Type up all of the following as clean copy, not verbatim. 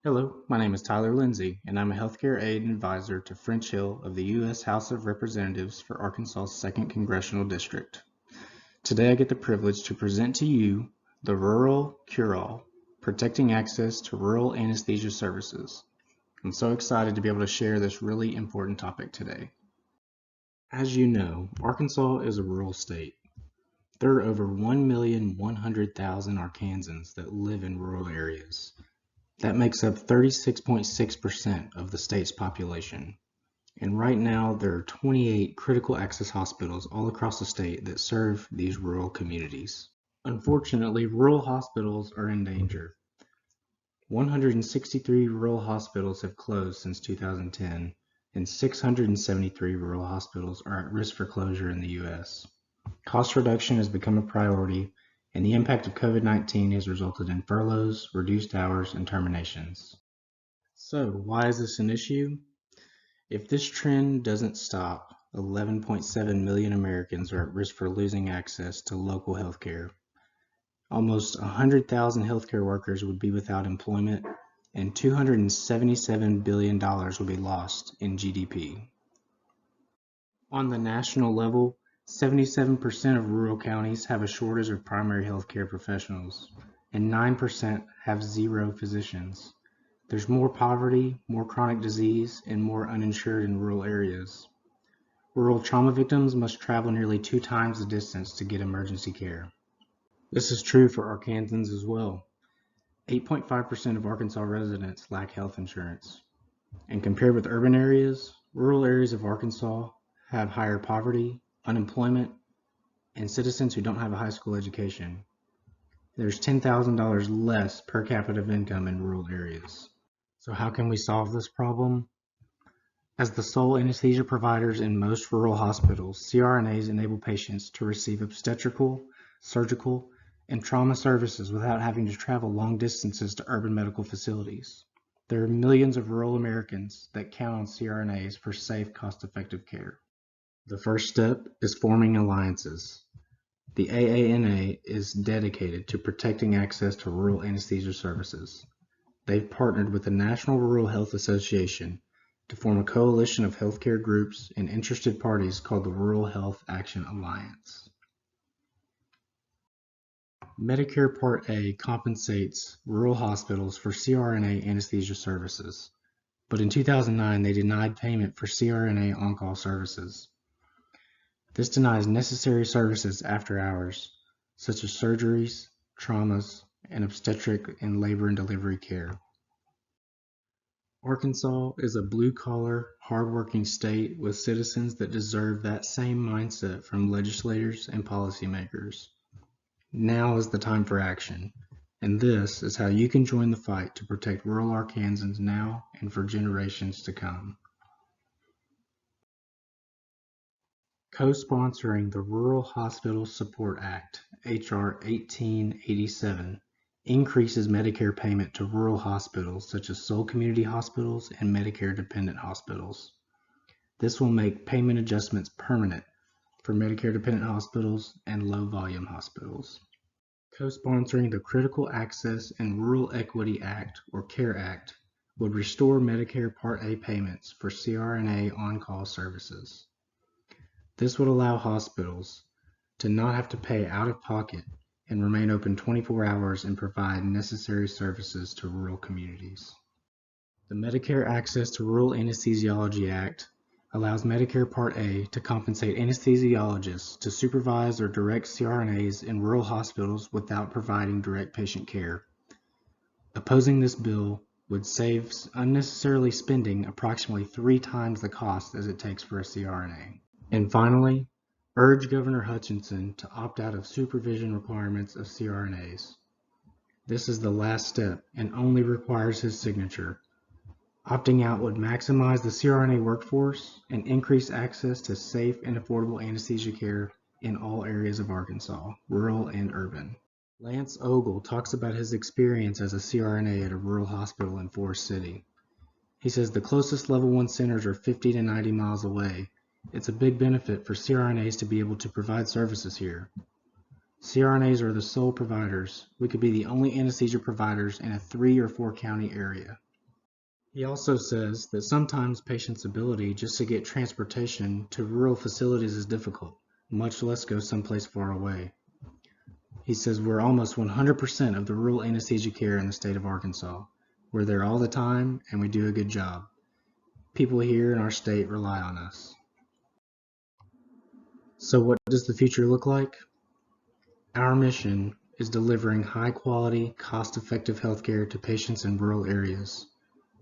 Hello, my name is Tyler Lindsay, and I'm a healthcare aide and advisor to French Hill of the U.S. House of Representatives for Arkansas's 2nd Congressional District. Today I get the privilege to present to you the Rural Cure-All, Protecting Access to Rural Anesthesia Services. I'm so excited to be able to share this really important topic today. As you know, Arkansas is a rural state. There are over 1,100,000 Arkansans that live in rural areas. That makes up 36.6% of the state's population. And right now, there are 28 critical access hospitals all across the state that serve these rural communities. Unfortunately, rural hospitals are in danger. 163 rural hospitals have closed since 2010, and 673 rural hospitals are at risk for closure in the U.S. Cost reduction has become a priority, and the impact of COVID-19 has resulted in furloughs, reduced hours, and terminations. So, why is this an issue? If this trend doesn't stop, 11.7 million Americans are at risk for losing access to local health care. Almost 100,000 healthcare workers would be without employment, and $277 billion would be lost in GDP. On the national level, 77% of rural counties have a shortage of primary health care professionals, and 9% have zero physicians. There's more poverty, more chronic disease, and more uninsured in rural areas. Rural trauma victims must travel nearly 2 times the distance to get emergency care. This is true for Arkansans as well. 8.5% of Arkansas residents lack health insurance. And compared with urban areas, rural areas of Arkansas have higher poverty, unemployment, and citizens who don't have a high school education. There's $10,000 less per capita of income in rural areas. So how can we solve this problem? As the sole anesthesia providers in most rural hospitals, CRNAs enable patients to receive obstetrical, surgical, and trauma services without having to travel long distances to urban medical facilities. There are millions of rural Americans that count on CRNAs for safe, cost-effective care. The first step is forming alliances. The AANA is dedicated to protecting access to rural anesthesia services. They've partnered with the National Rural Health Association to form a coalition of healthcare groups and interested parties called the Rural Health Action Alliance. Medicare Part A compensates rural hospitals for CRNA anesthesia services, but in 2009 they denied payment for CRNA on-call services. This denies necessary services after hours, such as surgeries, traumas, and obstetric and labor and delivery care. Arkansas is a blue-collar, hard-working state with citizens that deserve that same mindset from legislators and policymakers. Now is the time for action, and this is how you can join the fight to protect rural Arkansans now and for generations to come. Co-sponsoring the Rural Hospital Support Act, H.R. 1887, increases Medicare payment to rural hospitals such as sole community hospitals and Medicare-dependent hospitals. This will make payment adjustments permanent for Medicare-dependent hospitals and low-volume hospitals. Co-sponsoring the Critical Access and Rural Equity Act, or CARE Act, would restore Medicare Part A payments for CRNA on-call services. This would allow hospitals to not have to pay out of pocket and remain open 24 hours and provide necessary services to rural communities. The Medicare Access to Rural Anesthesiology Act allows Medicare Part A to compensate anesthesiologists to supervise or direct CRNAs in rural hospitals without providing direct patient care. Opposing this bill would save unnecessarily spending approximately 3 times the cost as it takes for a CRNA. And finally, urge Governor Hutchinson to opt out of supervision requirements of CRNAs. This is the last step and only requires his signature. Opting out would maximize the CRNA workforce and increase access to safe and affordable anesthesia care in all areas of Arkansas, rural and urban. Lance Ogle talks about his experience as a CRNA at a rural hospital in Forest City. He says the closest level 1 centers are 50 to 90 miles away. It's a big benefit for CRNAs to be able to provide services here. CRNAs are the sole providers. We could be the only anesthesia providers in a 3 or 4 county area. He also says that sometimes patients' ability just to get transportation to rural facilities is difficult, much less go someplace far away. He says we're almost 100% of the rural anesthesia care in the state of Arkansas. We're there all the time and we do a good job. People here in our state rely on us. So what does the future look like? Our mission is delivering high-quality, cost-effective healthcare to patients in rural areas.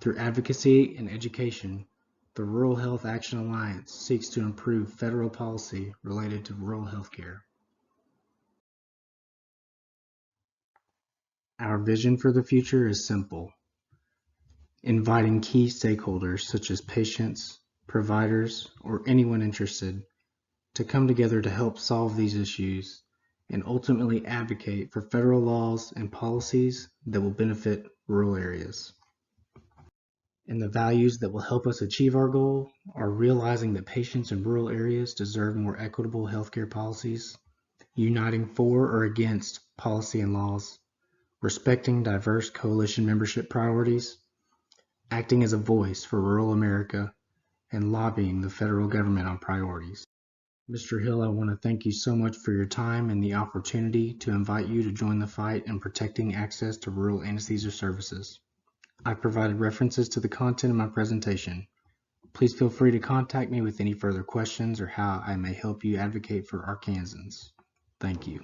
Through advocacy and education, the Rural Health Action Alliance seeks to improve federal policy related to rural healthcare. Our vision for the future is simple: inviting key stakeholders such as patients, providers, or anyone interested to come together to help solve these issues and ultimately advocate for federal laws and policies that will benefit rural areas. And the values that will help us achieve our goal are realizing that patients in rural areas deserve more equitable healthcare policies, uniting for or against policy and laws, respecting diverse coalition membership priorities, acting as a voice for rural America, and lobbying the federal government on priorities. Mr. Hill, I want to thank you so much for your time and the opportunity to invite you to join the fight in protecting access to rural anesthesia services. I've provided references to the content of my presentation. Please feel free to contact me with any further questions or how I may help you advocate for Arkansans. Thank you.